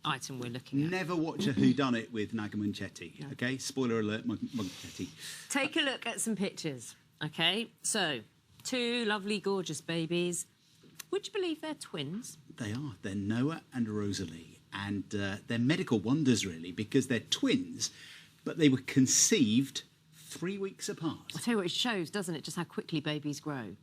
item we're looking at. Never watch a whodunit with Naga Munchetti, OK? Spoiler alert, Munchetti. Take a look at some pictures, OK? So, two lovely, gorgeous babies. Would you believe they're twins? They are. They're Noah and Rosalie. And they're medical wonders, really, because they're twins, but they were conceived 3 weeks apart. I'll tell you what, it shows, doesn't it, just how quickly babies grow.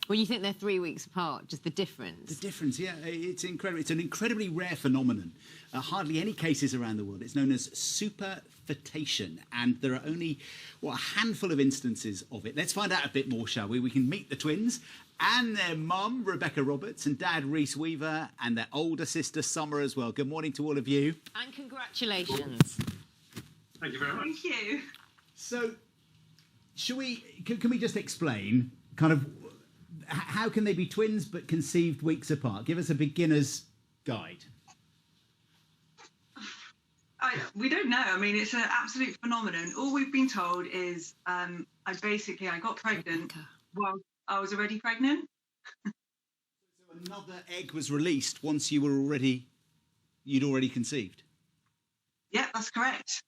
When you think they're 3 weeks apart, just the difference. The difference, yeah. It's incredible. It's an incredibly rare phenomenon. Hardly any cases around the world. It's known as superfetation, and there are only, a handful of instances of it. Let's find out a bit more, shall we? We can meet the twins and their mum, Rebecca Roberts, and dad, Rhys Weaver, and their older sister, Summer, as well. Good morning to all of you. And congratulations. Thank you very much. Thank you. So, can we just explain kind of how can they be twins but conceived weeks apart? Give us a beginner's guide. We don't know. I mean, it's an absolute phenomenon. All we've been told is I got pregnant while I was already pregnant. So another egg was released once you'd already conceived? Yeah, that's correct.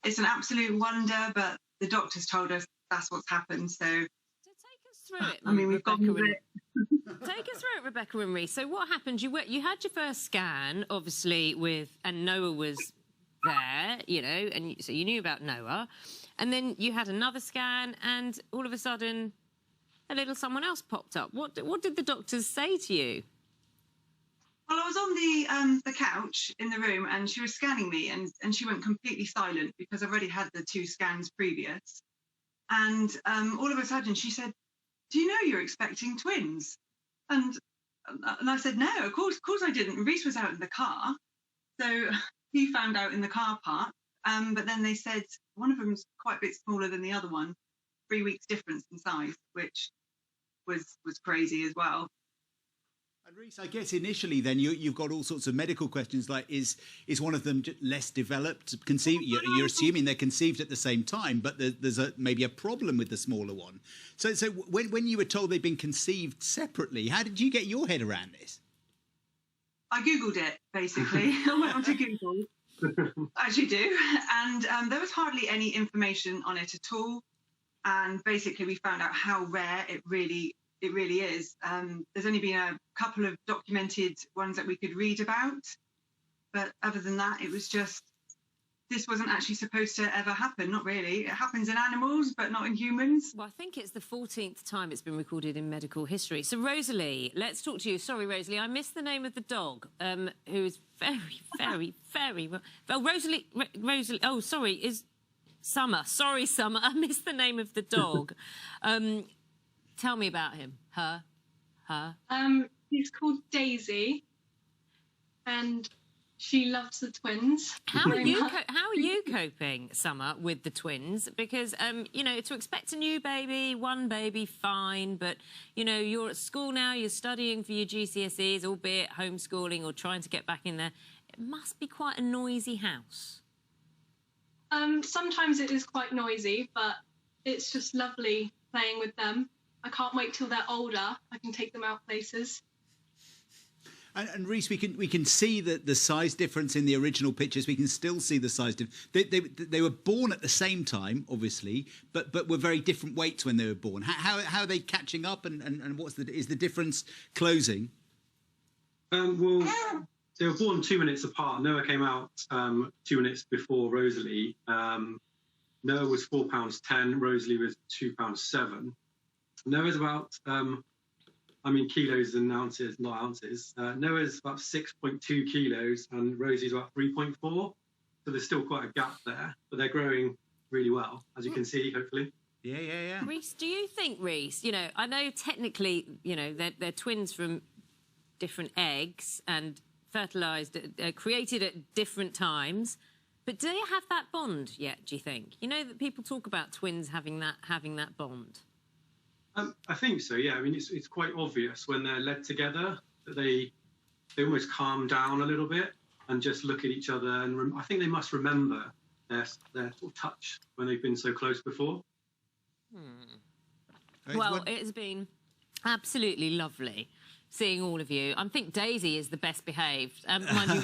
It's an absolute wonder, but the doctors told us that's what's happened, so... take us through it. I mean, we've gone with it. Take us through it, Rebecca and Rhys. So what happened? You had your first scan, obviously, and Noah was there, and so you knew about Noah. And then you had another scan, and all of a sudden, a little someone else popped up. What did the doctors say to you? Well, I was on the couch in the room, and she was scanning me, and she went completely silent because I've already had the 2 scans previous. And all of a sudden, she said, "Do you know you're expecting twins?" And I said, "No, of course I didn't." And Rhys was out in the car, so he found out in the car park. But then they said one of them's quite a bit smaller than the other one, 3 weeks difference in size, which was crazy as well. And Rhys, I guess initially then you've got all sorts of medical questions like is one of them less developed? You're assuming they're conceived at the same time, but there's maybe a problem with the smaller one. So when you were told they'd been conceived separately, how did you get your head around this? I Googled it, basically. I went onto Google, as you do, and there was hardly any information on it at all. And basically we found out how rare it really is. There's only been a couple of documented ones that we could read about, but other than that, it was just, this wasn't actually supposed to ever happen. Not really. It happens in animals, but not in humans. Well, I think it's the 14th time it's been recorded in medical history. So, Rosalie, let's talk to you. Sorry, Rosalie, I missed the name of the dog, who is very, well, Rosalie, oh, sorry, is Summer. Sorry, Summer, I missed the name of the dog. Tell me about him. Her. He's called Daisy, and she loves the twins. How are you coping, Summer, with the twins? Because to expect a new baby, one baby, fine, but you're at school now, you're studying for your GCSEs, albeit homeschooling or trying to get back in there. It must be quite a noisy house. Sometimes it is quite noisy, but it's just lovely playing with them. I can't wait till they're older. I can take them out places. And Rhys, we can see the size difference in the original pictures. We can still see the size difference. They were born at the same time, obviously, but were very different weights when they were born. How are they catching up, and is the difference closing? Well, they were born 2 minutes apart. Noah came out 2 minutes before Rosalie. Noah was £4.10. Rosalie was £2.7. Noah's about, kilos and ounces, not ounces. Noah's about 6.2 kilos and Rosie's about 3.4. So there's still quite a gap there, but they're growing really well, as you can see, hopefully. Yeah. Rhys, do you think, Rhys, I know technically, they're twins from different eggs and fertilised, created at different times, but do they have that bond yet, do you think? That people talk about twins having that bond. I think so, yeah. I mean, it's quite obvious when they're led together that they almost calm down a little bit and just look at each other. And I think they must remember their sort of touch when they've been so close before. Well, it's been absolutely lovely seeing all of you. I think Daisy is the best behaved. Mind you,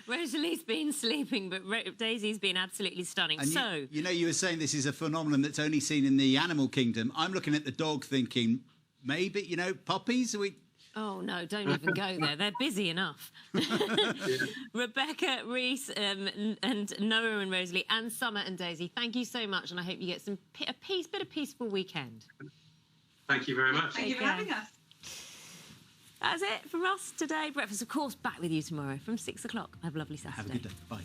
Rosalie's been sleeping, but Daisy's been absolutely stunning. And you were saying this is a phenomenon that's only seen in the animal kingdom. I'm looking at the dog thinking, maybe, puppies? Oh, no, don't even go there. They're busy enough. Rebecca, Reese, and Noah and Rosalie, and Summer and Daisy, thank you so much, and I hope you get a bit of peaceful weekend. Thank you very much. Thank you for having us. That's it from us today. Breakfast, of course, back with you tomorrow from 6 o'clock. Have a lovely Saturday. Have a good day. Bye.